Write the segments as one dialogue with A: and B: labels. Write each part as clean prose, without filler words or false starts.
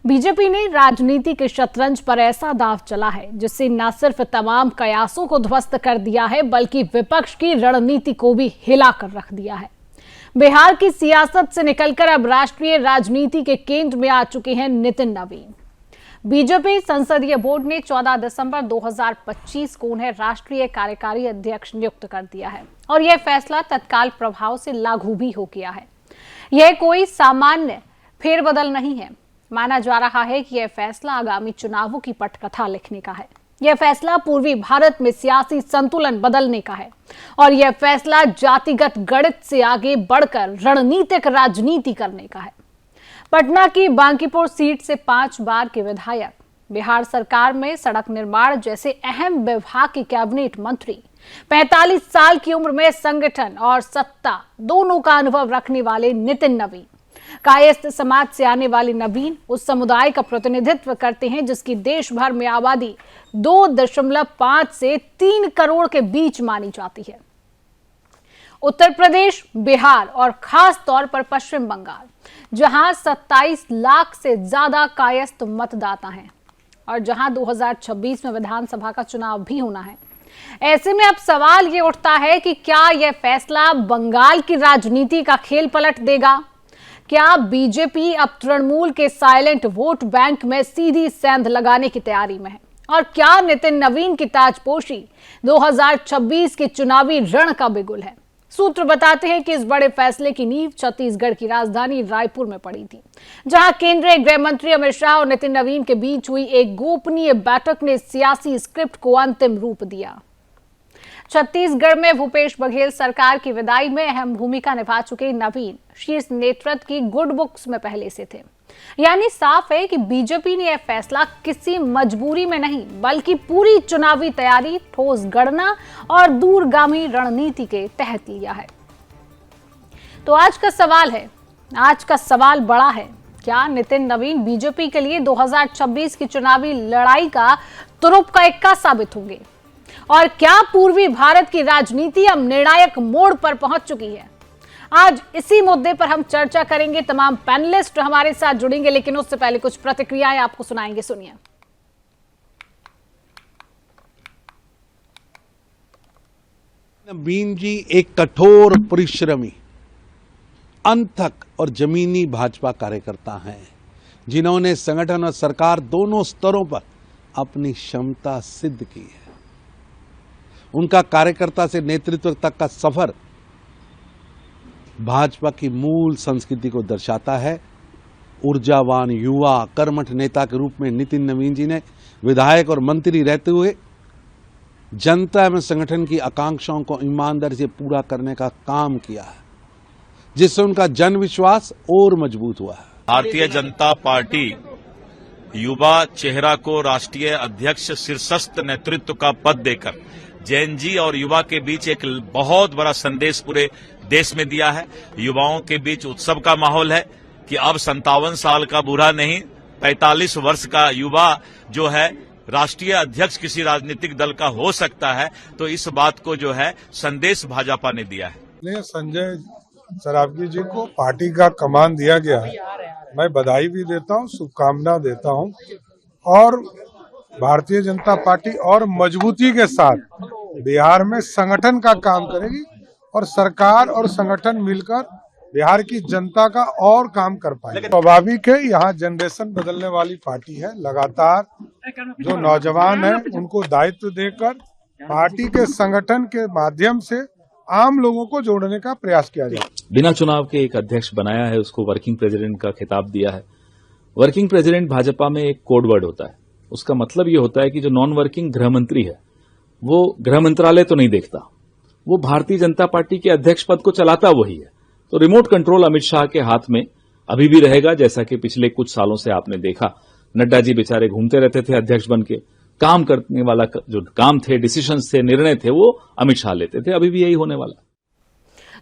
A: BJP ने राजनीति के शतरंज पर ऐसा दांव चला है जिससे न सिर्फ तमाम कयासों को ध्वस्त कर दिया है बल्कि विपक्ष की रणनीति को भी हिलाकर रख दिया है। बिहार की सियासत से निकलकर अब राष्ट्रीय राजनीति के केंद्र में आ चुके हैं नितिन नवीन। बीजेपी संसदीय बोर्ड ने 14 दिसंबर 2025 को उन्हें राष्ट्रीय कार्यकारी अध्यक्ष नियुक्त कर दिया है और यह फैसला तत्काल प्रभाव से लागू भी हो गया है। यह कोई सामान्य फेरबदल नहीं है। माना जा रहा है कि यह फैसला आगामी चुनावों की पटकथा लिखने का है। यह फैसला पूर्वी भारत में सियासी संतुलन बदलने का है और यह फैसला जातिगत गणित से आगे बढ़कर रणनीतिक राजनीति करने का है। पटना की बांकीपुर सीट से 5 बार के विधायक, बिहार सरकार में सड़क निर्माण जैसे अहम विभाग के कैबिनेट मंत्री, 45 साल की उम्र में संगठन और सत्ता दोनों का अनुभव रखने वाले नितिन नवीन, कायस्थ समाज से आने वाले नवीन उस समुदाय का प्रतिनिधित्व करते हैं जिसकी देश भर में आबादी 2.5 से 3 करोड़ के बीच मानी जाती है। उत्तर प्रदेश, बिहार और खास तौर पर पश्चिम बंगाल, जहां 27 लाख से ज्यादा कायस्थ मतदाता हैं और जहां 2026 में विधानसभा का चुनाव भी होना है। ऐसे में अब सवाल ये उठता है कि क्या यह फैसला बंगाल की राजनीति का खेल पलट देगा? क्या बीजेपी अब तृणमूल के साइलेंट वोट बैंक में सीधी सेंध लगाने की तैयारी में है? और क्या नितिन नवीन की ताजपोशी 2026 के चुनावी रण का बिगुल है? सूत्र बताते हैं कि इस बड़े फैसले की नींव छत्तीसगढ़ की राजधानी रायपुर में पड़ी थी, जहां केंद्रीय गृह मंत्री अमित शाह और नितिन नवीन के बीच हुई एक गोपनीय बैठक ने सियासी स्क्रिप्ट को अंतिम रूप दिया। छत्तीसगढ़ में भूपेश बघेल सरकार की विदाई में अहम भूमिका निभा चुके नवीन शीर्ष नेतृत्व की गुड बुक्स में पहले से थे। यानी साफ है कि बीजेपी ने यह फैसला किसी मजबूरी में नहीं बल्कि पूरी चुनावी तैयारी, ठोस गणना और दूरगामी रणनीति के तहत लिया है। तो आज का सवाल बड़ा है। क्या नितिन नवीन बीजेपी के लिए 2026 की चुनावी लड़ाई का तुरुप का इक्का साबित होंगे? और क्या पूर्वी भारत की राजनीति अब निर्णायक मोड़ पर पहुंच चुकी है? आज इसी मुद्दे पर हम चर्चा करेंगे। तमाम पैनलिस्ट हमारे साथ जुड़ेंगे, लेकिन उससे पहले कुछ प्रतिक्रियाएं आपको सुनाएंगे। सुनिए।
B: नवीन जी एक कठोर परिश्रमी, अनथक और जमीनी भाजपा कार्यकर्ता हैं, जिन्होंने संगठन और सरकार दोनों स्तरों पर अपनी क्षमता सिद्ध की है। उनका कार्यकर्ता से नेतृत्व तक का सफर भाजपा की मूल संस्कृति को दर्शाता है। ऊर्जावान युवा कर्मठ नेता के रूप में नितिन नवीन जी ने विधायक और मंत्री रहते हुए जनता एवं संगठन की आकांक्षाओं को ईमानदारी से पूरा करने का काम किया है, जिससे उनका जन विश्वास और मजबूत हुआ है।
C: भारतीय जनता पार्टी युवा चेहरा को राष्ट्रीय अध्यक्ष शीर्षस्थ नेतृत्व का पद देकर जैन जी और युवा के बीच एक बहुत बड़ा संदेश पूरे देश में दिया है। युवाओं के बीच उत्सव का माहौल है कि अब 57 साल का बूढ़ा नहीं, 45 वर्ष का युवा जो है राष्ट्रीय अध्यक्ष किसी राजनीतिक दल का हो सकता है। तो इस बात को जो है संदेश भाजपा ने दिया है।
D: संजय सरावगी जी को पार्टी का कमान दिया गया है, मैं बधाई भी देता हूं, शुभकामना देता हूं और भारतीय जनता पार्टी और मजबूती के साथ बिहार में संगठन का काम करेगी और सरकार और संगठन मिलकर बिहार की जनता का और काम कर पाएगी। स्वाभाविक है, यहाँ जनरेशन बदलने वाली पार्टी है। लगातार जो नौजवान हैं उनको दायित्व देकर पार्टी के संगठन के माध्यम से आम लोगों को जोड़ने का प्रयास किया जाए।
E: बिना चुनाव के एक अध्यक्ष बनाया है, उसको वर्किंग प्रेसिडेंट का खिताब दिया है। वर्किंग प्रेसिडेंट भाजपा में एक कोड वर्ड होता है। उसका मतलब ये होता है कि जो नॉन वर्किंग गृह मंत्री है वो गृह मंत्रालय तो नहीं देखता, वो भारतीय जनता पार्टी के अध्यक्ष पद को चलाता वही है। तो रिमोट कंट्रोल अमित शाह के हाथ में अभी भी रहेगा। जैसा कि पिछले कुछ सालों से आपने देखा, नड्डा जी बेचारे घूमते रहते थे अध्यक्ष बन के, काम करने वाला जो काम थे, डिसीजंस थे, निर्णय थे, वो अमित शाह लेते थे। अभी भी यही होने वाला।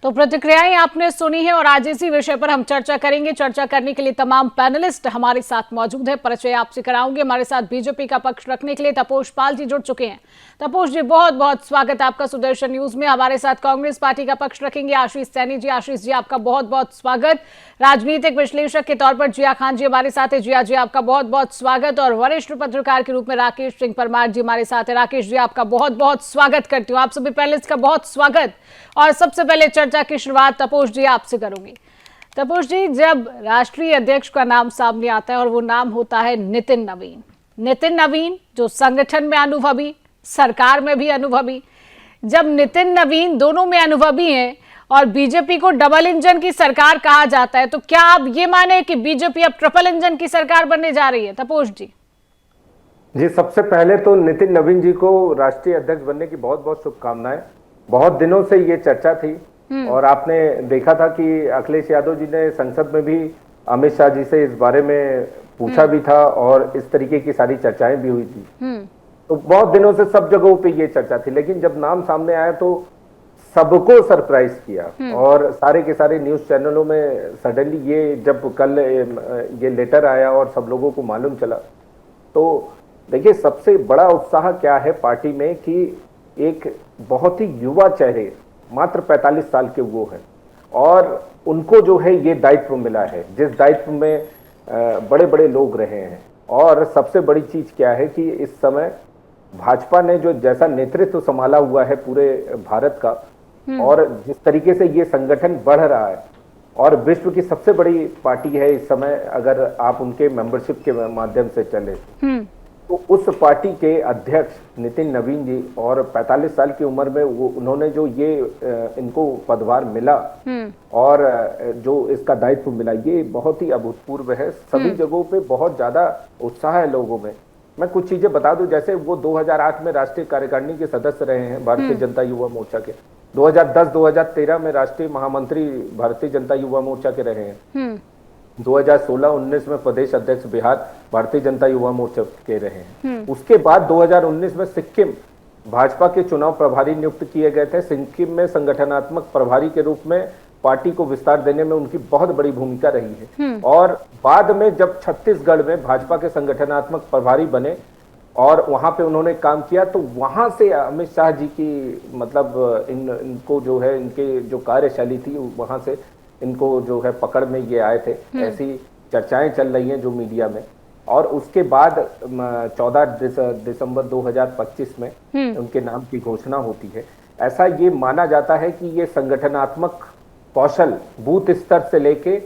A: तो प्रतिक्रियाएं आपने सुनी है और आज इसी विषय पर हम चर्चा करेंगे। चर्चा करने के लिए तमाम पैनलिस्ट हमारे साथ मौजूद है। परिचय आपसे कराऊंगे। हमारे साथ बीजेपी का पक्ष रखने के लिए तपोष पाल जी जुड़ चुके हैं। तपोष जी, बहुत बहुत स्वागत है आपका सुदर्शन न्यूज में। हमारे साथ कांग्रेस पार्टी का पक्ष रखेंगे आशीष सैनी जी। आशीष जी, आपका बहुत बहुत स्वागत। राजनीतिक विश्लेषक के तौर पर जिया खान जी हमारे साथ है। जिया जी, आपका बहुत बहुत स्वागत। और वरिष्ठ पत्रकार के रूप में राकेश सिंह परमार जी हमारे साथ है। राकेश जी, आपका बहुत बहुत स्वागत करती हूँ। आप सभी पैनलिस्ट का बहुत स्वागत। और सबसे पहले चर्चा की शुरुआत तपोष जी आपसे करूंगी। तपोष जी, जब राष्ट्रीय अध्यक्ष का नाम सामने आता है और वो नाम होता है नितिन नवीन, नितिन नवीन जो संगठन में अनुभवी, सरकार में भी अनुभवी, जब नितिन नवीन दोनों में अनुभवी हैं और बीजेपी को डबल इंजन की सरकार कहा जाता है, तो क्या आप ये माने कि बीजेपी अब ट्रिपल इंजन की सरकार बनने जा रही है? तपोष जी
F: जी, सबसे पहले तो नितिन नवीन जी को राष्ट्रीय अध्यक्ष बनने की बहुत बहुत शुभकामनाएं। बहुत दिनों से ये चर्चा थी और आपने देखा था कि अखिलेश यादव जी ने संसद में भी अमित शाह जी से इस बारे में पूछा भी था और इस तरीके की सारी चर्चाएं भी हुई थी। तो बहुत दिनों से सब जगहों पे ये चर्चा थी, लेकिन जब नाम सामने आया तो सबको सरप्राइज किया और सारे के सारे न्यूज चैनलों में सडनली ये जब कल ये लेटर आया और सब लोगों को मालूम चला, तो देखिए सबसे बड़ा उत्साह क्या है पार्टी में कि एक बहुत ही युवा चेहरे, मात्र 45 साल के वो हैं और उनको जो है ये दायित्व मिला है, जिस दायित्व में बड़े बड़े लोग रहे हैं। और सबसे बड़ी चीज क्या है कि इस समय भाजपा ने जो जैसा नेतृत्व संभाला हुआ है पूरे भारत का और जिस तरीके से ये संगठन बढ़ रहा है और विश्व की सबसे बड़ी पार्टी है इस समय, अगर आप उनके मेंबरशिप के माध्यम से चले तो उस पार्टी के अध्यक्ष नितिन नवीन जी और 45 साल की उम्र में वो उन्होंने जो ये इनको पदभार मिला और जो इसका दायित्व मिला, ये बहुत ही अभूतपूर्व है। सभी जगहों पे बहुत ज्यादा उत्साह है लोगों में। मैं कुछ चीजें बता दूं, जैसे वो 2008 में राष्ट्रीय कार्यकारिणी के सदस्य रहे हैं भारतीय जनता युवा मोर्चा के, 2010-2013 में राष्ट्रीय महामंत्री भारतीय जनता युवा मोर्चा के रहे हैं, 2016-19 में प्रदेश अध्यक्ष बिहार भारतीय जनता युवा मोर्चा के रहे हैं। उसके बाद 2019 में सिक्किम भाजपा के चुनाव प्रभारी नियुक्त किए गए थे। सिक्किम में संगठनात्मक प्रभारी के रूप में पार्टी को विस्तार देने में उनकी बहुत बड़ी भूमिका रही है। और बाद में जब छत्तीसगढ़ में भाजपा के संगठनात्मक प्रभारी बने और वहां पे उन्होंने काम किया, तो वहां से अमित शाह जी की मतलब इनको जो है इनके जो कार्यशैली थी वहां से इनको जो है पकड़ में ये आए थे। ऐसी चर्चाएं चल रही हैं जो मीडिया में। और उसके बाद 14 दिसंबर 2025 में उनके नाम की घोषणा होती है। ऐसा ये माना जाता है कि ये संगठनात्मक कौशल बूथ स्तर से लेके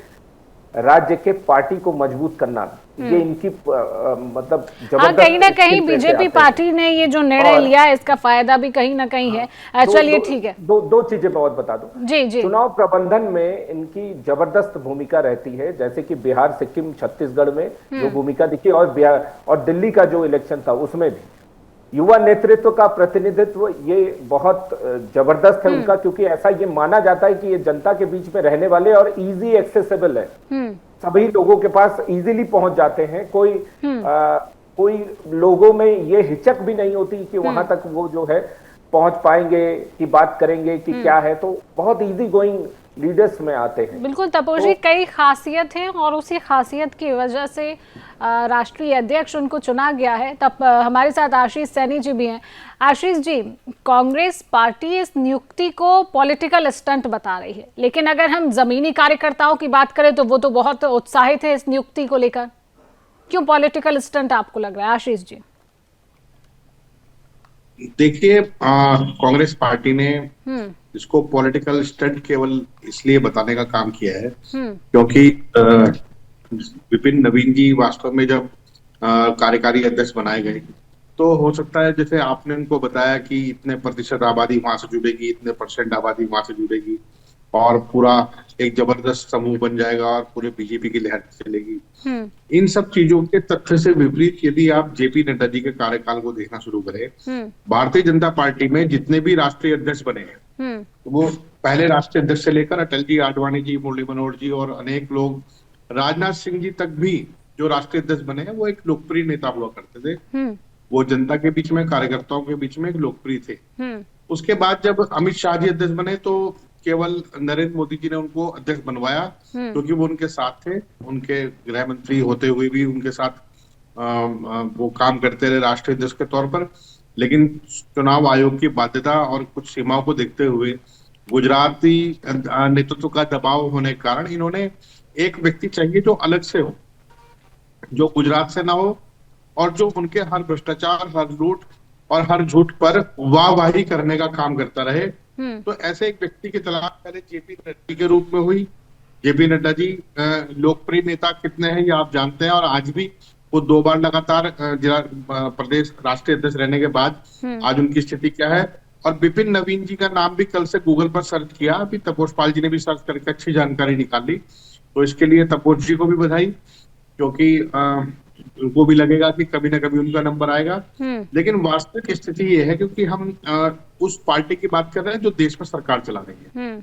F: राज्य के पार्टी को मजबूत करना, ये इनकी मतलब
A: हाँ, कहीं ना कहीं बीजेपी पार्टी ने ये जो निर्णय लिया है इसका फायदा भी कहीं ना कहीं है। चलिए ठीक है,
F: दो चीजें मैं और बता दूं।
A: जी।
F: चुनाव प्रबंधन में इनकी जबरदस्त भूमिका रहती है, जैसे कि बिहार, सिक्किम, छत्तीसगढ़ में जो भूमिका दिखी और बिहार और दिल्ली का जो इलेक्शन था उसमें भी युवा नेतृत्व का प्रतिनिधित्व ये बहुत जबरदस्त है उनका, क्योंकि ऐसा ये माना जाता है कि ये जनता के बीच में रहने वाले और इजी एक्सेसिबल है, सभी लोगों के पास इजीली पहुंच जाते हैं। कोई लोगों में ये हिचक भी नहीं होती कि वहां तक वो जो है पहुंच पाएंगे कि बात करेंगे कि क्या है, तो बहुत इजी गोइंग लीडर्स में आते हैं।
A: बिल्कुल तपोष जी, कई खासियत हैं और उसी खासियत की वजह से राष्ट्रीय अध्यक्ष उनको चुना गया है। तब हमारे साथ आशीष सैनी जी भी हैं। आशीष जी, कांग्रेस पार्टी इस नियुक्ति को पॉलिटिकल स्टंट बता रही है, लेकिन अगर हम जमीनी कार्यकर्ताओं की बात करें तो वो तो बहुत उत्साहित है इस नियुक्ति को लेकर। क्यों पॉलिटिकल स्टंट आपको लग रहा है आशीष जी?
G: देखिए, कांग्रेस पार्टी ने इसको पॉलिटिकल स्टंट केवल इसलिए बताने का काम किया है क्योंकि विपिन नवीन जी वास्तव में जब कार्यकारी अध्यक्ष बनाए गए तो हो सकता है जैसे आपने उनको बताया कि इतने प्रतिशत आबादी वहां से जुड़ेगी, इतने परसेंट आबादी वहां से जुड़ेगी और पूरा एक जबरदस्त समूह बन जाएगा और पूरे बीजेपी की लहर चलेगी। इन सब चीजों के तथ्य से विपरीत यदि आप जेपी नड्डा जी के कार्यकाल को देखना शुरू करें, भारतीय जनता पार्टी में जितने भी राष्ट्रीय अध्यक्ष बने हैं वो पहले राष्ट्रीय अध्यक्ष से लेकर अटल जी, आडवाणी जी, मुरली मनोहर जी और अनेक लोग, राजनाथ सिंह जी तक भी जो राष्ट्रीय अध्यक्ष बने हैं वो एक लोकप्रिय नेता हुआ करते थे। वो जनता के बीच में, कार्यकर्ताओं के बीच में एक लोकप्रिय थे। उसके बाद जब अमित शाह जी अध्यक्ष बने तो केवल नरेंद्र मोदी जी ने उनको अध्यक्ष बनवाया क्योंकि वो उनके साथ थे, उनके गृह मंत्री होते हुए भी उनके साथ वो काम करते रहे राष्ट्रीय अध्यक्ष के तौर पर। लेकिन चुनाव आयोग की बाध्यता और कुछ सीमाओं को देखते हुए गुजराती नेतृत्व का दबाव होने के कारण इन्होंने एक व्यक्ति चाहिए जो अलग से हो, जो गुजरात से ना हो और जो उनके हर भ्रष्टाचार, हर लूट और हर झूठ पर वाहवाही करने का काम करता रहे। तो ऐसे एक व्यक्ति की तलाश पहले जेपी नड्डा के रूप में हुई। जेपी नड्डा जी लोकप्रिय नेता कितने हैं ये आप जानते हैं, और आज भी वो 2 बार लगातार जिला प्रदेश राष्ट्रीय अध्यक्ष रहने के बाद आज उनकी स्थिति क्या है। और विपिन नवीन जी का नाम भी कल से गूगल पर सर्च किया, अभी तपोष पाल जी ने भी सर्च करके अच्छी जानकारी निकाली, तो इसके लिए तपोष जी को भी बधाई, क्योंकि उनको भी लगेगा कि कभी ना कभी उनका नंबर आएगा। लेकिन वास्तविक स्थिति ये है, क्योंकि हम उस पार्टी की बात कर रहे हैं जो देश में सरकार चला रही है,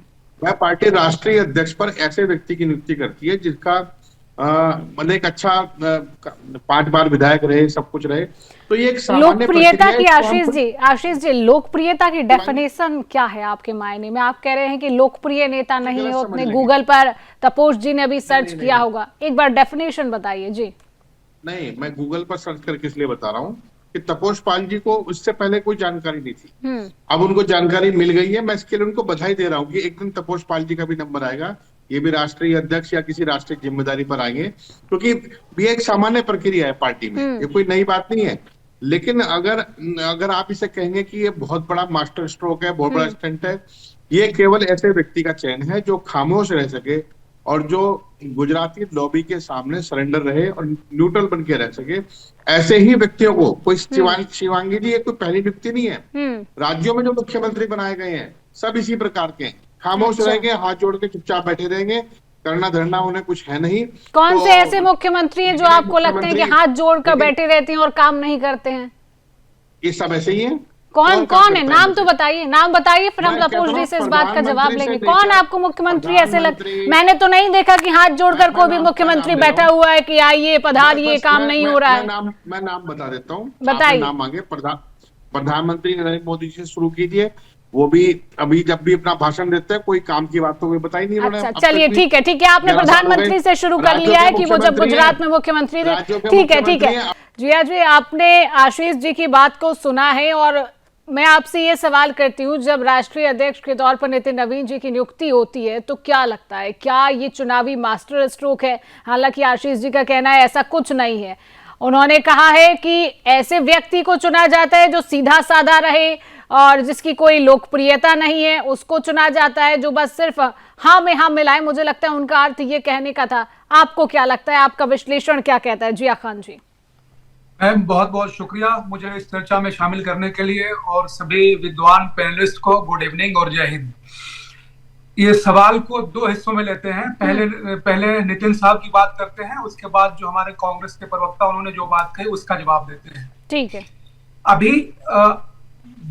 G: वह पार्टी राष्ट्रीय अध्यक्ष पर ऐसे व्यक्ति की नियुक्ति करती है जिसका मतलब एक अच्छा 5 बार विधायक रहे, सब कुछ रहे। तो ये एक सामान्य
A: लोकप्रियता की आशीष जी लोकप्रियता की डेफिनेशन क्या है आपके मायने में? आप कह रहे हैं कि लोकप्रिय नेता नहीं है, उतने गूगल पर तपोष जी ने अभी सर्च किया होगा, एक बार डेफिनेशन बताइए जी।
G: नहीं, मैं गूगल पर सर्च करके इसलिए बता रहा हूँ कि तपोष पाल जी को उससे पहले कोई जानकारी नहीं थी, अब उनको जानकारी मिल गई है। मैं इसके लिए उनको बधाई दे रहा हूँ कि एक दिन तपोष पाल जी का भी नंबर आएगा, ये भी राष्ट्रीय अध्यक्ष या किसी राष्ट्रीय जिम्मेदारी पर आएंगे, क्योंकि ये एक सामान्य प्रक्रिया है पार्टी में, ये कोई नई बात नहीं है। लेकिन अगर आप इसे कहेंगे कि ये बहुत बड़ा मास्टर स्ट्रोक है, बहुत बड़ा स्टंट है, ये केवल ऐसे व्यक्ति का चयन है जो खामोश रह सके और जो गुजराती लॉबी के सामने सरेंडर रहे और न्यूट्रल बन के रह सके। ऐसे ही व्यक्तियों को, कोई शिवांगी जी ये कोई पहली व्यक्ति नहीं है, राज्यों में जो मुख्यमंत्री बनाए गए हैं सब इसी प्रकार के हैं, खामोश रहेंगे, हाथ जोड़ के चुपचाप बैठे रहेंगे, करना धरना उन्हें कुछ है नहीं।
A: कौन से ऐसे मुख्यमंत्री हैं जो आपको लगते हैं कि हाथ जोड़कर बैठे रहते हैं और काम नहीं करते हैं?
G: ये सब ऐसे ही है।
A: कौन है? नाम तो बताइए, नाम बताइए, फिर हम तपोष जी से इस बात का जवाब लेंगे। कौन आपको मुख्यमंत्री ऐसे मैंने तो नहीं देखा कि हाथ जोड़कर कोई भी मुख्यमंत्री बैठा हुआ है कि आइए पधारिए, काम नहीं हो रहा है।
G: मैं नाम बता देता हूँ,
A: बताइए।
G: नाम मांगे, प्रधानमंत्री नरेंद्र मोदी जी से शुरू कीजिए, वो भी अभी जब भी अपना भाषण देते हैं कोई काम की बात तो कोई बताई नहीं।
A: अच्छा, चलिए ठीक है, आपने प्रधानमंत्री से शुरू कर लिया है कि वो जब गुजरात में मुख्यमंत्री थे। ठीक है जिया जी, आपने आशीष जी की बात को सुना है और मैं आपसे ये सवाल करती हूँ, जब राष्ट्रीय अध्यक्ष के तौर पर नितिन नवीन जी की नियुक्ति होती है तो क्या लगता है, क्या ये चुनावी मास्टर स्ट्रोक है? हालांकि आशीष जी का कहना है ऐसा कुछ नहीं है। उन्होंने कहा है कि ऐसे व्यक्ति को चुना जाता है जो सीधा साधा रहे और जिसकी कोई लोकप्रियता नहीं है, उसको चुना जाता है, जो बस सिर्फ हाँ में हाँ मिलाए। मुझे लगता है उनका अर्थ ये कहने का था। आपको क्या लगता है, आपका विश्लेषण क्या कहता है? जिया खान जी।
H: मैम बहुत बहुत शुक्रिया मुझे इस चर्चा में शामिल करने के लिए, और सभी विद्वान पैनलिस्ट को गुड इवनिंग और जय हिंद। ये सवाल को 2 हिस्सों में लेते हैं। पहले नितिन साहब की बात करते हैं, उसके बाद जो हमारे कांग्रेस के प्रवक्ता उन्होंने जो बात कही उसका जवाब देते हैं।
A: ठीक है।
H: अभी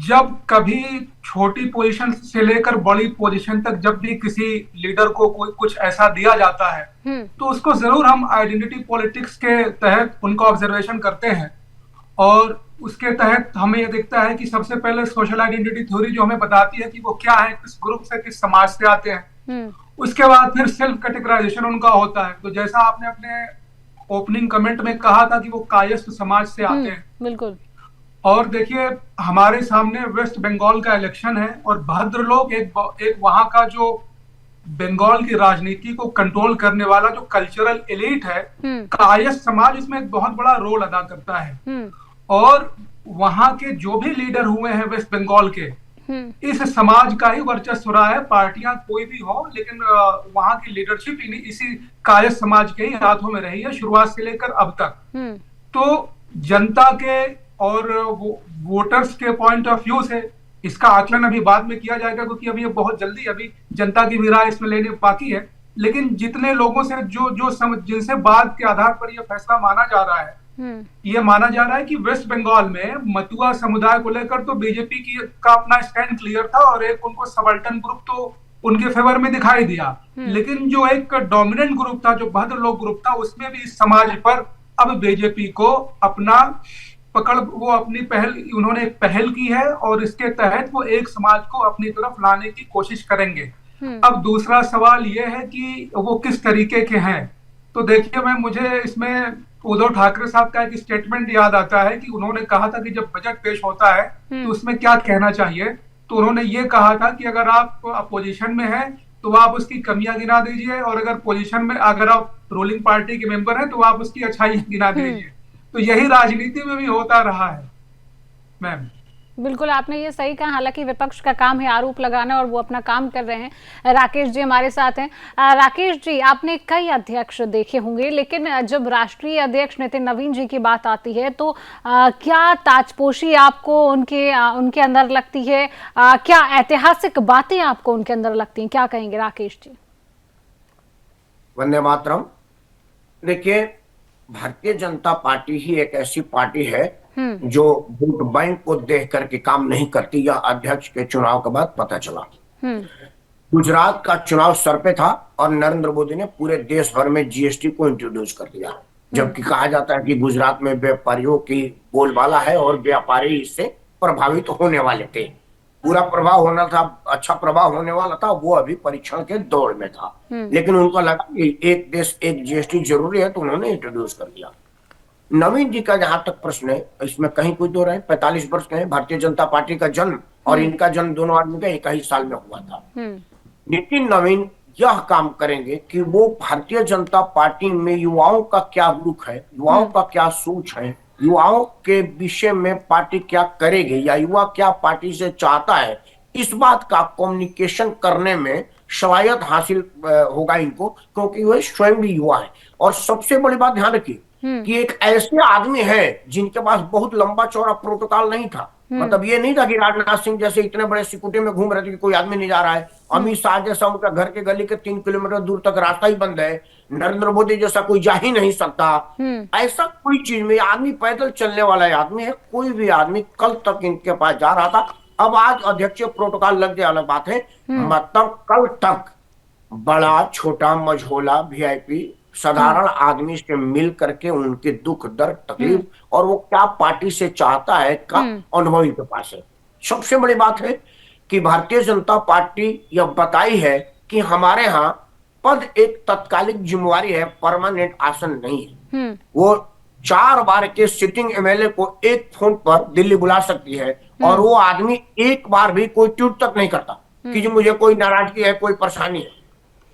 H: जब कभी छोटी पोजीशन से लेकर बड़ी पोजीशन तक जब भी किसी लीडर को कोई कुछ ऐसा दिया जाता है तो उसको जरूर हम आइडेंटिटी पॉलिटिक्स के तहत उनका ऑब्जर्वेशन करते हैं, और उसके तहत हमें यह दिखता है कि सबसे पहले सोशल आइडेंटिटी थ्योरी जो हमें बताती है कि वो क्या है, किस ग्रुप से, किस समाज से आते हैं। उसके बाद फिर सेल्फ कैटेगराइजेशन उनका होता है। तो जैसा आपने अपने ओपनिंग कमेंट में कहा था कि वो कायस्थ समाज से आते हैं,
A: बिल्कुल।
H: और देखिए हमारे सामने वेस्ट बंगाल का इलेक्शन है और भद्रलोक एक वहां का जो बंगाल की राजनीति को कंट्रोल करने वाला जो कल्चरल एलीट है, कायस्थ समाज इसमें एक बहुत बड़ा रोल अदा करता है। और वहां के जो भी लीडर हुए हैं वेस्ट बंगाल के, इस समाज का ही वर्चस्व रहा है। पार्टियां कोई भी हो, लेकिन वहां की लीडरशिप इसी कायस्थ समाज के ही हाथों में रही है शुरुआत से लेकर अब तक। तो जनता के और वोटर्स के पॉइंट ऑफ व्यू से इसका आकलन अभी बाद में किया जाएगा, क्योंकि अभी ये बहुत जल्दी अभी जनता की भी राय इसमें लेने बाकी है। लेकिन जितने लोगों से जिनसे बात के आधार पर यह फैसला माना जा रहा है, ये माना जा रहा है कि वेस्ट बंगाल में मतुआ समुदाय को लेकर तो बीजेपी का अपना स्टैंड क्लियर था और एक उनको सबल्टन ग्रुप तो उनके फेवर में दिखाई दिया। लेकिन जो एक डोमिनेंट ग्रुप था, जो भद्रलोक ग्रुप था, उसमें भी इस समाज पर अब बीजेपी को अपना पकड़, वो अपनी उन्होंने एक पहल की है और इसके तहत वो एक समाज को अपनी तरफ लाने की कोशिश करेंगे। अब दूसरा सवाल ये है कि वो किस तरीके के हैं। तो देखिए, मुझे इसमें उद्धव ठाकरे साहब का एक स्टेटमेंट याद आता है कि उन्होंने कहा था कि जब बजट पेश होता है तो उसमें क्या कहना चाहिए। तो उन्होंने ये कहा था कि अगर आप अपोजिशन में हैं तो आप उसकी कमियां गिना दीजिए, और अगर आप रूलिंग पार्टी के मेंबर हैं तो आप उसकी अच्छाई गिना दीजिए। तो यही राजनीति में भी होता रहा है मैम।
A: बिल्कुल, आपने ये सही कहा। हालांकि विपक्ष का काम है आरोप लगाना और वो अपना काम कर रहे हैं। राकेश जी हमारे साथ हैं। राकेश जी, आपने कई अध्यक्ष देखे होंगे, लेकिन जब राष्ट्रीय अध्यक्ष नितिन नवीन जी की बात आती है तो क्या ताजपोशी आपको उनके अंदर लगती है? क्या ऐतिहासिक बातें आपको उनके अंदर लगती हैं? क्या कहेंगे राकेश जी?
I: वंदे मातरम। देखिए, भारतीय जनता पार्टी ही एक ऐसी पार्टी है जो वोट बैंक को देख करके काम नहीं करती। यह अध्यक्ष के चुनाव के बाद पता चला। गुजरात का चुनाव सर पे था और नरेंद्र मोदी ने पूरे देश भर में जीएसटी को इंट्रोड्यूस कर दिया, जबकि कहा जाता है कि गुजरात में व्यापारियों की बोलबाला है और व्यापारी इससे प्रभावित होने वाले थे। पूरा प्रभाव होना था, अच्छा प्रभाव होने वाला था, वो अभी परीक्षण के दौर में था। लेकिन उनको लगा कि एक देश एक जीएसटी जरूरी है, तो उन्होंने इंट्रोड्यूस कर दिया। नवीन जी का जहां तक प्रश्न है, इसमें कहीं कोई दो रहे, 45 वर्ष के हैं। भारतीय जनता पार्टी का जन्म और इनका जन्म दोनों आदमी का एक ही साल में हुआ था। नितिन नवीन यह काम करेंगे कि वो भारतीय जनता पार्टी में युवाओं का क्या रुख है, युवाओं का क्या सोच है, युवाओं के विषय में पार्टी क्या करेगी या युवा क्या पार्टी से चाहता है, इस बात का कम्युनिकेशन करने में सवायत हासिल होगा इनको, क्योंकि वह स्वयं भी युवा है। और सबसे बड़ी बात ध्यान रखिए कि एक ऐसे आदमी है जिनके पास बहुत लंबा चौड़ा प्रोटोकॉल नहीं था। मतलब ये नहीं था कि राजनाथ सिंह जैसे इतने बड़े सिक्योरिटी में घूम रहे थे कि कोई आदमी नहीं जा रहा है। अमित शाह जैसा उनका घर के गली के 3 किलोमीटर दूर तक रास्ता ही बंद है। नरेंद्र मोदी जैसा कोई जा ही नहीं सकता। ऐसा कोई चीज में आदमी पैदल चलने वाला आदमी है। कोई भी आदमी कल तक इनके पास जा रहा था। अब आज अध्यक्षीय प्रोटोकॉल लग गया, अलग बात है। मतलब कल तक बड़ा छोटा मझोला वीआईपी साधारण आदमी से मिल करके उनके दुख दर्द तकलीफ और वो क्या पार्टी से चाहता है का अनुभव इनके पास है। सबसे बड़ी बात है कि भारतीय जनता पार्टी यह बताई है कि हमारे यहाँ पद एक तत्कालिक जिम्मेवारी है, परमानेंट आसन नहीं है। वो 4 बार के सिटिंग एमएलए को एक फोन पर दिल्ली बुला सकती है और वो आदमी एक बार भी कोई ट्वीट तक नहीं करता कि जी मुझे कोई नाराजगी है, कोई परेशानी है।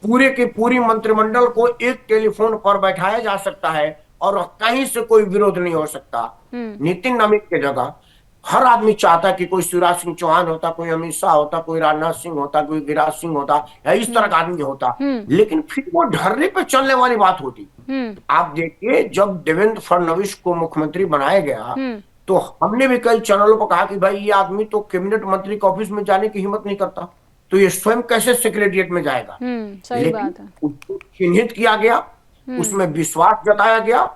I: पूरे की पूरी मंत्रिमंडल को एक टेलीफोन पर बैठाया जा सकता है और कहीं से कोई विरोध नहीं हो सकता। नितिन नवीन की जगह हर आदमी चाहता है कि कोई शिवराज सिंह चौहान होता, कोई अमित शाह होता, कोई राजनाथ सिंह होता, कोई गिरिराज सिंह होता या इस तरह का आदमी होता, लेकिन फिर वो ढर्रे पे चलने वाली बात होती। आप देखिए, जब देवेंद्र फडणवीस को मुख्यमंत्री बनाया गया तो हमने भी कई चैनलों पर कहा कि भाई ये आदमी तो कैबिनेट मंत्री के ऑफिस में जाने की हिम्मत नहीं करता, तो ये स्वयं कैसे सेक्रेटरिएट में जाएगा।
A: सही बात है।
I: उसको चिन्हित किया गया, उसमें विश्वास जताया गया।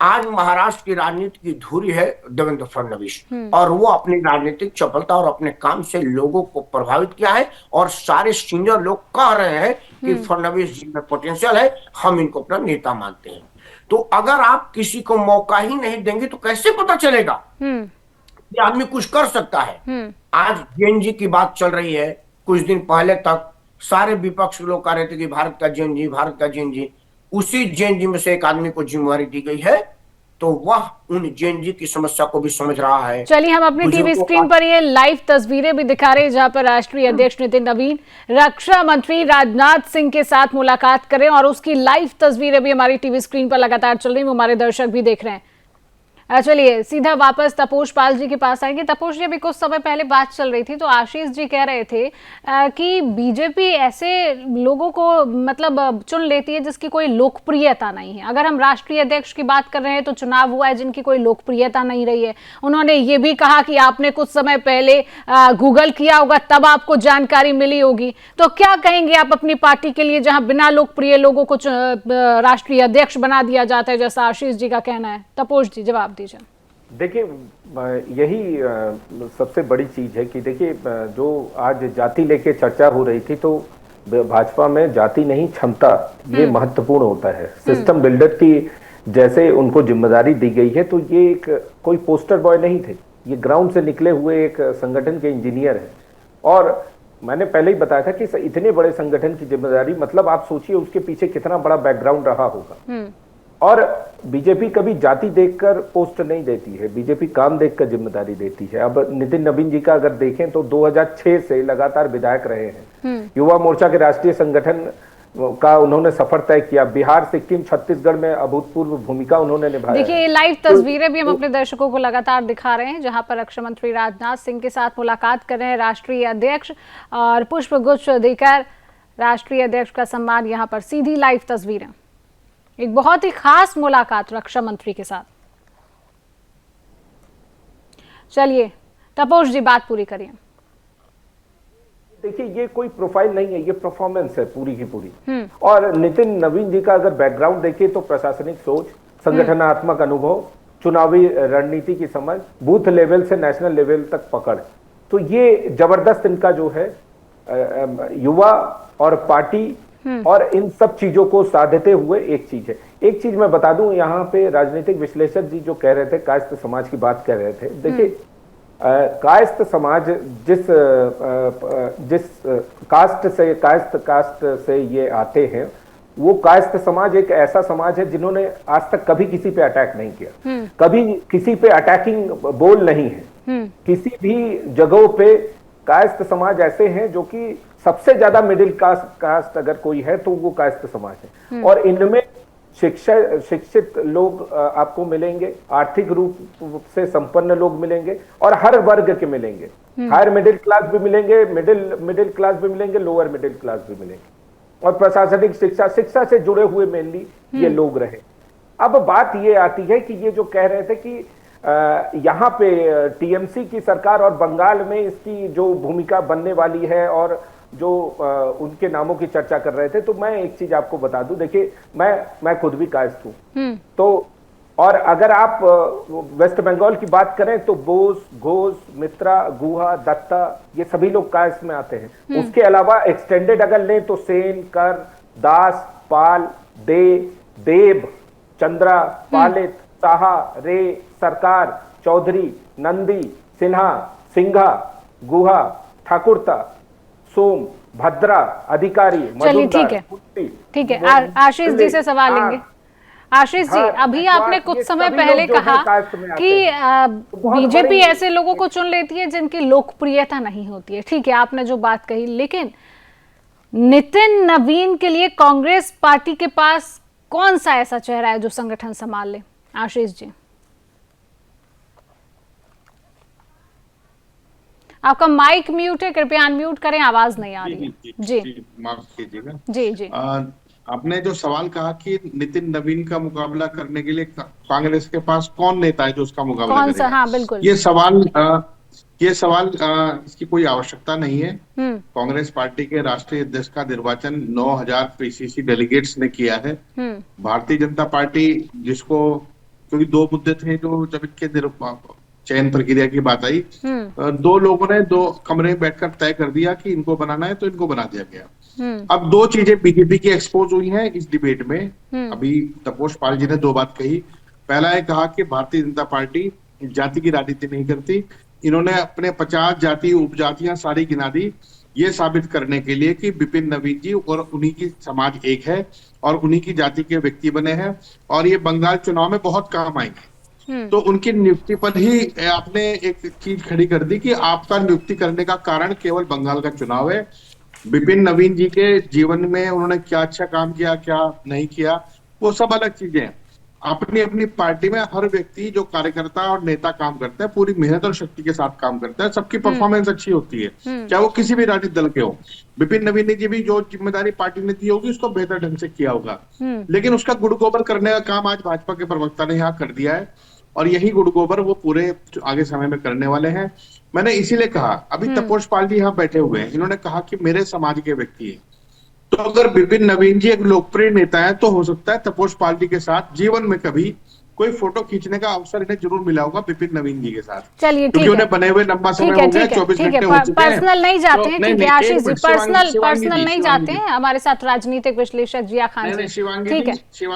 I: आज महाराष्ट्र की राजनीति की धुरी है देवेंद्र फडणवीस और वो अपनी राजनीतिक चपलता और अपने काम से लोगों को प्रभावित किया है और सारे सीनियर लोग कह रहे हैं कि फडणवीस जी में पोटेंशियल है, हम इनको अपना नेता मानते हैं। तो अगर आप किसी को मौका ही नहीं देंगे तो कैसे पता चलेगा कि आदमी कुछ कर सकता है। आज जेएनजी की बात चल रही है। कुछ दिन पहले तक सारे विपक्ष लोग कह रहे थे कि भारत का जेएनजी, भारत का जेएनजी। उसी जेएनजी में से एक आदमी को जिम्मेवारी दी गई है, तो वह उन जेएनजी की समस्या को भी समझ रहा है।
A: चलिए, हम अपनी टीवी स्क्रीन पर ये लाइव तस्वीरें भी दिखा रहे हैं जहां पर राष्ट्रीय अध्यक्ष नितिन नवीन रक्षा मंत्री राजनाथ सिंह के साथ मुलाकात करें और उसकी लाइव तस्वीरें भी हमारी टीवी स्क्रीन पर लगातार चल रही है, हमारे दर्शक भी देख रहे हैं। चलिए सीधा वापस तपोष पाल जी के पास आएंगे। तपोष जी, अभी कुछ समय पहले बात चल रही थी तो आशीष जी कह रहे थे कि बीजेपी ऐसे लोगों को मतलब चुन लेती है जिसकी कोई लोकप्रियता नहीं है। अगर हम राष्ट्रीय अध्यक्ष की बात कर रहे हैं तो चुनाव हुआ है जिनकी कोई लोकप्रियता नहीं रही है। उन्होंने ये भी कहा कि आपने कुछ समय पहले गूगल किया होगा तब आपको जानकारी मिली होगी। तो क्या कहेंगे आप अपनी पार्टी के लिए जहां बिना लोकप्रिय लोगों को राष्ट्रीय अध्यक्ष बना दिया जाता है, जैसा आशीष जी का कहना है? तपोष जी जवाब दीजिए।
F: देखिए, यही सबसे बड़ी चीज है कि देखिए, जो आज जाति लेके चर्चा हो रही थी तो भाजपा में जाति नहीं क्षमता ये महत्वपूर्ण होता है। सिस्टम बिल्डर की जैसे उनको जिम्मेदारी दी गई है तो ये एक कोई पोस्टर बॉय नहीं थे, ये ग्राउंड से निकले हुए एक संगठन के इंजीनियर हैं। और मैंने पहले ही बताया था कि इतने बड़े संगठन की जिम्मेदारी, मतलब आप सोचिए उसके पीछे कितना बड़ा बैकग्राउंड रहा होगा। और बीजेपी कभी जाति देखकर पोस्ट नहीं देती है, बीजेपी काम देखकर जिम्मेदारी देती है। अब नितिन नवीन जी का अगर देखें तो 2006 से लगातार विधायक रहे हैं, युवा मोर्चा के राष्ट्रीय संगठन का उन्होंने सफर तय किया, बिहार, सिक्किम, छत्तीसगढ़ में अभूतपूर्व भूमिका उन्होंने निभाई।
A: देखिए लाइव तस्वीरें भी हम अपने दर्शकों को लगातार दिखा रहे हैं, जहां पर रक्षा मंत्री राजनाथ सिंह के साथ मुलाकात कर रहे हैं राष्ट्रीय अध्यक्ष, और पुष्प गुच्छ देकर राष्ट्रीय अध्यक्ष का सम्मान। यहां पर सीधी लाइव तस्वीरें, एक बहुत ही खास मुलाकात रक्षा मंत्री के साथ। चलिए तपोष जी बात पूरी करिए।
F: देखिए ये कोई प्रोफाइल नहीं है, ये परफॉर्मेंस है पूरी की पूरी। और नितिन नवीन जी का अगर बैकग्राउंड देखिए तो प्रशासनिक सोच, संगठनात्मक अनुभव, चुनावी रणनीति की समझ, बूथ लेवल से नेशनल लेवल तक पकड़, तो ये जबरदस्त इनका जो है युवा और पार्टी और इन सब चीजों को साधते हुए एक चीज है। एक चीज मैं बता दूं, यहाँ पे राजनीतिक विश्लेषक जी जो कह रहे थे, कायस्थ समाज की बात कर रहे थे, देखिए कायस्थ समाज जिस कास्ट से ये आते हैं, वो कायस्थ समाज एक ऐसा समाज है जिन्होंने आज तक कभी किसी पे अटैक नहीं किया, कभी किसी पे अटैकिंग बोल नहीं है। किसी भी जगहों पे कायस्थ समाज ऐसे हैं जो कि सबसे ज्यादा मिडिल कास्ट अगर कोई है तो वो कायस्थ समाज है। और इनमें शिक्षित लोग आपको मिलेंगे, आर्थिक रूप से संपन्न लोग मिलेंगे और हर वर्ग के मिलेंगे। हायर मिडिल क्लास भी मिलेंगे, मिडिल क्लास भी मिलेंगे, लोअर मिडिल क्लास भी मिलेंगे। और प्रशासनिक शिक्षा से जुड़े हुए मेनली ये लोग रहे। अब बात ये आती है कि ये जो कह रहे थे कि यहाँ पे टीएमसी की सरकार और बंगाल में इसकी जो भूमिका बनने वाली है और जो उनके नामों की चर्चा कर रहे थे, तो मैं एक चीज आपको बता दूं, देखिए मैं खुद भी कायस्थ हूं, तो और अगर आप वेस्ट बंगाल की बात करें तो बोस, घोष, मित्रा, गुहा, दत्ता, ये सभी लोग कायस्थ में आते हैं। उसके अलावा एक्सटेंडेड अगर लें तो सेन, कर, दास, पाल, देव, चंद्रा, पालित, साहा, रे, सरकार, चौधरी, नंदी, सिन्हा, सिंघा, गुहा, ठाकुरता, सोम, भद्रा, अधिकारी,
A: चलिए ठीक है आशीष जी से सवाल लेंगे। आशीष जी, अभी आपने कुछ समय पहले कहा कि बीजेपी ऐसे लोगों को चुन लेती है जिनकी लोकप्रियता नहीं होती है। ठीक है, आपने जो बात कही, लेकिन नितिन नवीन के लिए कांग्रेस पार्टी के पास कौन सा ऐसा चेहरा है जो संगठन संभाल ले? आशीष जी, आपका माइक म्यूट है, कृपया अनम्यूट करें, आवाज नहीं आ रही है। जी
G: माफ कीजिएगा।
A: जी
G: आपने जो सवाल कहा कि नितिन नवीन का मुकाबला करने के लिए कांग्रेस के पास कौन नेता है जो उसका मुकाबला
A: कौन
G: करेगा?
A: सा? हाँ बिल्कुल,
G: ये सवाल इसकी कोई आवश्यकता नहीं है। कांग्रेस पार्टी के राष्ट्रीय अध्यक्ष का निर्वाचन 9000 पीसीसी डेलीगेट्स ने किया है। भारतीय जनता पार्टी जिसको, क्योंकि दो मुद्दे थे जो जब इनके चयन प्रक्रिया की बात आई, दो लोगों ने 2 कमरे में बैठकर तय कर दिया कि इनको बनाना है, तो इनको बना दिया गया। अब 2 चीजें बीजेपी की एक्सपोज हुई हैं इस डिबेट में। अभी तपोष पाल जी ने 2 बात कही। पहला है कहा कि भारतीय जनता पार्टी जाति की राजनीति नहीं करती। इन्होंने अपने 50 जाति उपजातियां सारी गिना दी, ये साबित करने के लिए कि विपिन नवीन जी और उन्हीं की समाज एक है और उन्हीं की जाति के व्यक्ति बने हैं और ये बंगाल चुनाव में बहुत काम आएंगे। तो उनकी नियुक्ति पर ही आपने एक चीज खड़ी कर दी कि आपका नियुक्ति करने का कारण केवल बंगाल का चुनाव है। विपिन नवीन जी के जीवन में उन्होंने क्या अच्छा काम किया, क्या नहीं किया, वो सब अलग चीजें हैं। अपनी अपनी पार्टी में हर व्यक्ति जो कार्यकर्ता और नेता काम करता है, पूरी मेहनत और शक्ति के साथ काम करता है, सबकी परफॉर्मेंस अच्छी होती है, चाहे वो किसी भी राजनीतिक दल के हो। विपिन नवीन जी भी जो जिम्मेदारी पार्टी ने दी होगी उसको बेहतर ढंग से किया होगा, लेकिन उसका गुड़ गोबर करने का काम आज भाजपा के प्रवक्ता ने यहाँ कर दिया है और यही गुड़ गोबर वो पूरे आगे समय में करने वाले हैं। मैंने इसीलिए कहा, अभी तपोष पाल जी यहाँ बैठे हुए हैं, इन्होंने कहा कि मेरे समाज के व्यक्ति है, तो अगर विपिन नवीन जी एक लोकप्रिय नेता है तो हो सकता है तपोष पाल जी के साथ जीवन में कभी कोई फोटो खींचने का अवसर इन्हें जरूर मिला होगा विपिन नवीन जी के साथ।
A: चलिए
G: क्योंकि उन्हें बने हुए लंबा समय हो गया, 24 घंटे हो चुके हैं।
A: पर्सनल नहीं जाते हैं, ठीक है आशीष जी, पर्सनल नहीं जाते हैं। हमारे साथ राजनीतिक विश्लेषक जिया खान जी, ठीक है,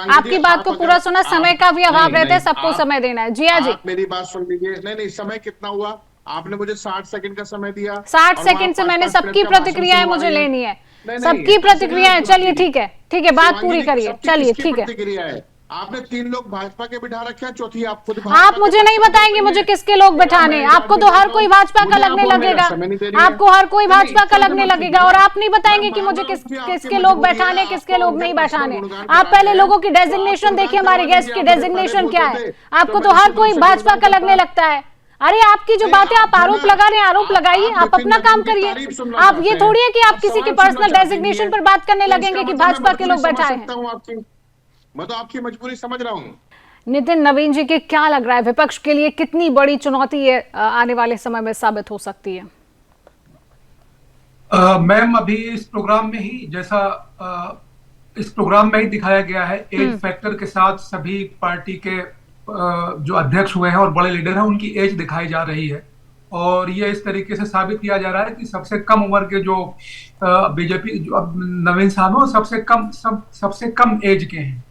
A: आपकी बात को पूरा सुना, समय का भी अभाव रहता है, सबको समय देना है। जिया जी,
G: मेरी बात सुन लीजिए। नहीं, समय कितना हुआ? आपने मुझे 60 सेकंड का समय दिया।
A: 60 सेकंड से मैंने सबकी प्रतिक्रियाएं मुझे लेनी है, सबकी प्रतिक्रियाएं। चलिए ठीक है, बात पूरी करिए। चलिए ठीक है।
G: आपने 3 लोग भाजपा के बिठा रखे हैं, चौथी आप खुद।
A: आप मुझे नहीं बताएंगे मुझे किसके लोग बैठाने। आपको तो हर कोई भाजपा का लगने लगेगा, आपको हर कोई भाजपा का लगने लगेगा, और आप नहीं बताएंगे कि मुझे किसके लोग बैठाने, किसके लोग नहीं बैठाने। आप पहले लोगों की डेजिग्नेशन देखिए, हमारे गेस्ट की डेजिग्नेशन क्या है। आपको तो हर कोई भाजपा का लगने लगता है। अरे आपकी जो बातें, आप आरोप लगा रहे हैं, आरोप लगाइए, आप अपना काम करिए। आप ये थोड़ी है कि आप किसी के पर्सनल डेजिग्नेशन पर बात करने लगेंगे कि भाजपा के लोग बैठाए हैं।
G: मैं तो आपकी मजबूरी समझ रहा हूँ।
A: नितिन नवीन जी के क्या लग रहा है, विपक्ष के लिए कितनी बड़ी चुनौती ये आने वाले समय में साबित हो सकती है?
H: मैम, अभी इस प्रोग्राम में ही जैसा इस प्रोग्राम में ही दिखाया गया है, एज फैक्टर के साथ सभी पार्टी के जो अध्यक्ष हुए हैं और बड़े लीडर हैं उनकी एज दिखाई जा रही है, और ये इस तरीके से साबित किया जा रहा है कि सबसे कम उम्र के जो बीजेपी नवीन साहब है वो सबसे कम एज के हैं।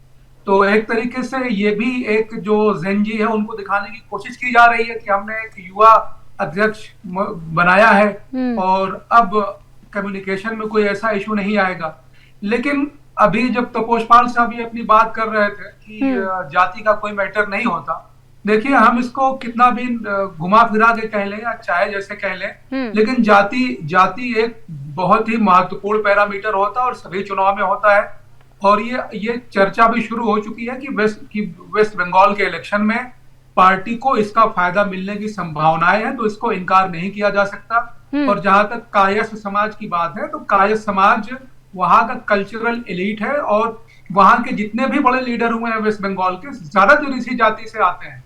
H: तो एक तरीके से ये भी एक जो जेनजी है उनको दिखाने की कोशिश की जा रही है कि हमने एक युवा अध्यक्ष बनाया है और अब कम्युनिकेशन में कोई ऐसा इशू नहीं आएगा। लेकिन अभी जब तपोषपाल साहब ये अपनी बात कर रहे थे कि जाति का कोई मैटर नहीं होता, देखिए हम इसको कितना भी घुमा फिरा के कह लें या चाहे जैसे कह लें, लेकिन जाति एक बहुत ही महत्वपूर्ण पैरामीटर होता है और सभी चुनाव में होता है। और ये चर्चा भी शुरू हो चुकी है कि वेस्ट बंगाल के इलेक्शन में पार्टी को इसका फायदा मिलने की संभावनाएं हैं, तो इसको इनकार नहीं किया जा सकता। और जहां तक कायस्थ समाज की बात है, तो कायस्थ समाज वहां का कल्चरल एलीट है, और वहां के जितने भी बड़े लीडर हुए हैं वेस्ट बंगाल के, ज्यादातर इसी जाति से आते हैं।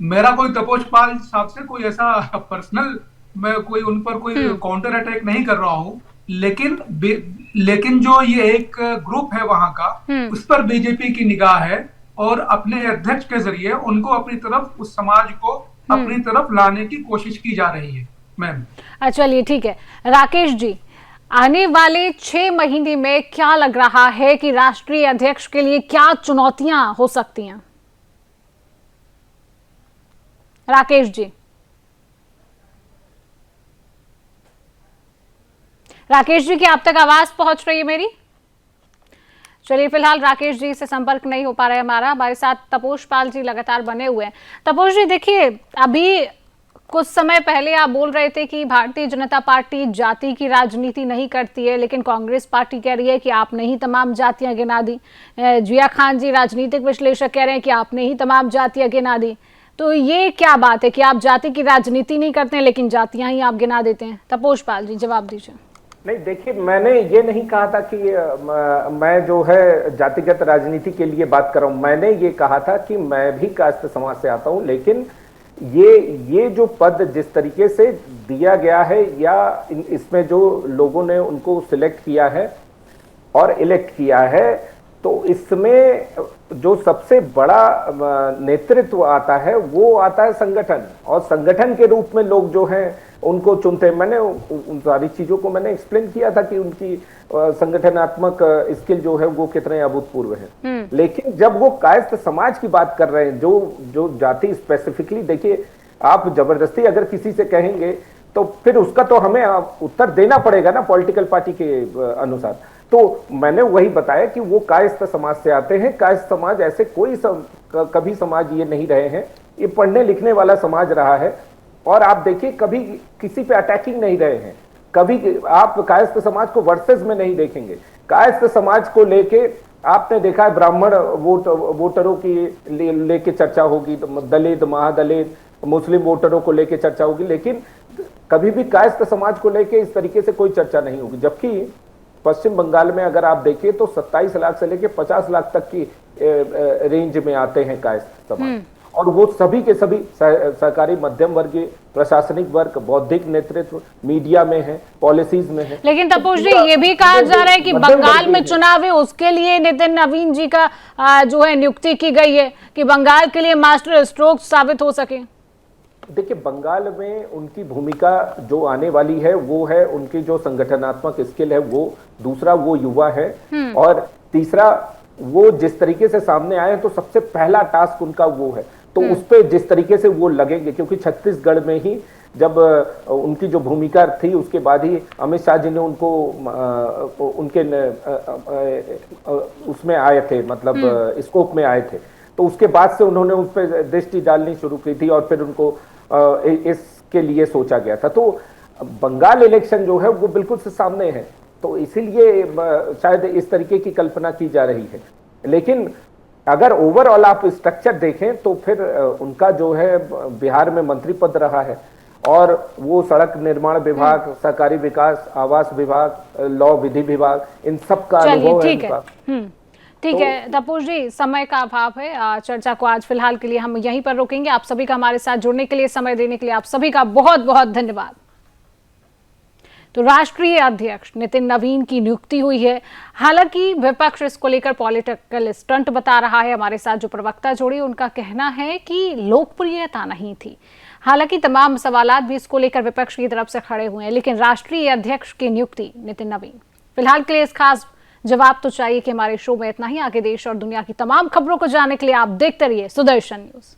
H: मेरा कोई तपोषपाल साहब से कोई ऐसा पर्सनल मैं कोई उन पर कोई काउंटर अटैक नहीं कर रहा हूं, लेकिन जो ये एक ग्रुप है वहां का, उस पर बीजेपी की निगाह है और अपने अध्यक्ष के जरिए उनको अपनी तरफ, उस समाज को अपनी तरफ लाने की कोशिश की जा रही है। मैम
A: चलिए ठीक है। राकेश जी, आने वाले 6 महीने में क्या लग रहा है कि राष्ट्रीय अध्यक्ष के लिए क्या चुनौतियां हो सकती हैं? राकेश जी, की आप तक आवाज पहुंच रही है मेरी? चलिए, फिलहाल राकेश जी से संपर्क नहीं हो पा रहा है हमारा। हमारे साथ तपोषपाल जी लगातार बने हुए हैं। तपोष जी, देखिए, अभी कुछ समय पहले आप बोल रहे थे कि भारतीय जनता पार्टी जाति की राजनीति नहीं करती है, लेकिन कांग्रेस पार्टी कह रही है कि आपने ही तमाम जातियां गिना दी। जिया खान जी, राजनीतिक विश्लेषक, कह रहे हैं कि आपने ही तमाम जातियां गिना दी। तो ये क्या बात है कि आप जाति की राजनीति नहीं करते हैं लेकिन जातियां ही आप गिना देते हैं? तपोषपाल जी, जवाब दीजिए।
F: नहीं, देखिए, मैंने ये नहीं कहा था कि मैं जो है जातिगत राजनीति के लिए बात कर रहा हूं। मैंने ये कहा था कि मैं भी कायस्थ समाज से आता हूं, लेकिन ये जो पद जिस तरीके से दिया गया है, या इसमें जो लोगों ने उनको सिलेक्ट किया है और इलेक्ट किया है, तो इसमें जो सबसे बड़ा नेतृत्व आता है वो आता है संगठन, और संगठन के रूप में लोग जो हैं उनको चुनते हैं। मैंने उन सारी चीजों को मैंने एक्सप्लेन किया था कि उनकी संगठनात्मक स्किल जो है वो कितने अभूतपूर्व है। लेकिन जब वो कायस्थ समाज की बात कर रहे हैं, जो जाति स्पेसिफिकली, देखिए, आप जबरदस्ती अगर किसी से कहेंगे तो फिर उसका तो हमें उत्तर देना पड़ेगा ना पॉलिटिकल पार्टी के अनुसार। तो मैंने वही बताया कि वो कायस्थ समाज से आते हैं। कायस्थ समाज ऐसे कोई कभी समाज ये नहीं रहे हैं, ये पढ़ने लिखने वाला समाज रहा है। और आप देखिए, कभी किसी पे अटैकिंग नहीं रहे हैं, कभी आप कायस्थ समाज को वर्सेस में नहीं देखेंगे। कायस्थ समाज को लेके आपने देखा है ब्राह्मण वोटरों की लेके चर्चा होगी, दलित, महादलित, मुस्लिम वोटरों को लेके चर्चा होगी, लेकिन कभी भी कायस्थ समाज को लेके इस तरीके से कोई चर्चा नहीं होगी। जबकि पश्चिम बंगाल में अगर आप देखिए तो 27 लाख से लेके 50 लाख तक की रेंज में आते हैं कायस्थ समाज, और वो सभी के सभी सरकारी, मध्यम वर्गीय, प्रशासनिक वर्ग, बौद्धिक नेतृत्व, मीडिया में है, पॉलिसीज में है।
A: लेकिन तपोष जी, ये भी कहा जा रहा है कि बंगाल में चुनाव है, उसके लिए नितिन नवीन जी का जो है नियुक्ति की गई है कि बंगाल के लिए मास्टर स्ट्रोक साबित हो सके।
F: देखिए, बंगाल में उनकी भूमिका जो आने वाली है वो है उनकी जो संगठनात्मक स्किल है, वो दूसरा वो युवा है, और तीसरा वो जिस तरीके से सामने आए तो सबसे पहला टास्क उनका वो है। तो उस पे जिस तरीके से वो लगेंगे, क्योंकि छत्तीसगढ़ में ही जब उनकी जो भूमिका थी उसके बाद ही अमित शाह जी ने उनको उनके उसमें आए थे, मतलब स्कोप में आए थे। तो उसके बाद से उन्होंने उस पर दृष्टि डालनी शुरू की थी और फिर उनको इसके लिए सोचा गया था। तो बंगाल इलेक्शन जो है वो बिल्कुल से सामने है, तो इसीलिए शायद इस तरीके की कल्पना की जा रही है। लेकिन अगर ओवरऑल आप स्ट्रक्चर देखें तो फिर उनका जो है बिहार में मंत्री पद रहा है और वो सड़क निर्माण विभाग, सहकारी विकास, आवास विभाग, लॉ विधि विभाग, इन सब का अनुभव है उनका।
A: ठीक है तपोज जी, समय का अभाव है, चर्चा को आज फिलहाल के लिए हम यहीं पर रोकेंगे। आप सभी का हमारे साथ जुड़ने के लिए, समय देने के लिए आप सभी का बहुत बहुत धन्यवाद। तो राष्ट्रीय अध्यक्ष नितिन नवीन की नियुक्ति हुई है। हालांकि विपक्ष इसको लेकर पॉलिटिकल स्टंट बता रहा है। हमारे साथ जो प्रवक्ता जुड़े उनका कहना है कि लोकप्रियता नहीं थी। हालांकि तमाम सवालात भी इसको लेकर विपक्ष की तरफ से खड़े हुए हैं, लेकिन राष्ट्रीय अध्यक्ष की नियुक्ति नितिन नवीन। फिलहाल के लिए इस खास जवाब तो चाहिए कि हमारे शो में इतना ही। आगे देश और दुनिया की तमाम खबरों को जानने के लिए आप देखते रहिए सुदर्शन न्यूज।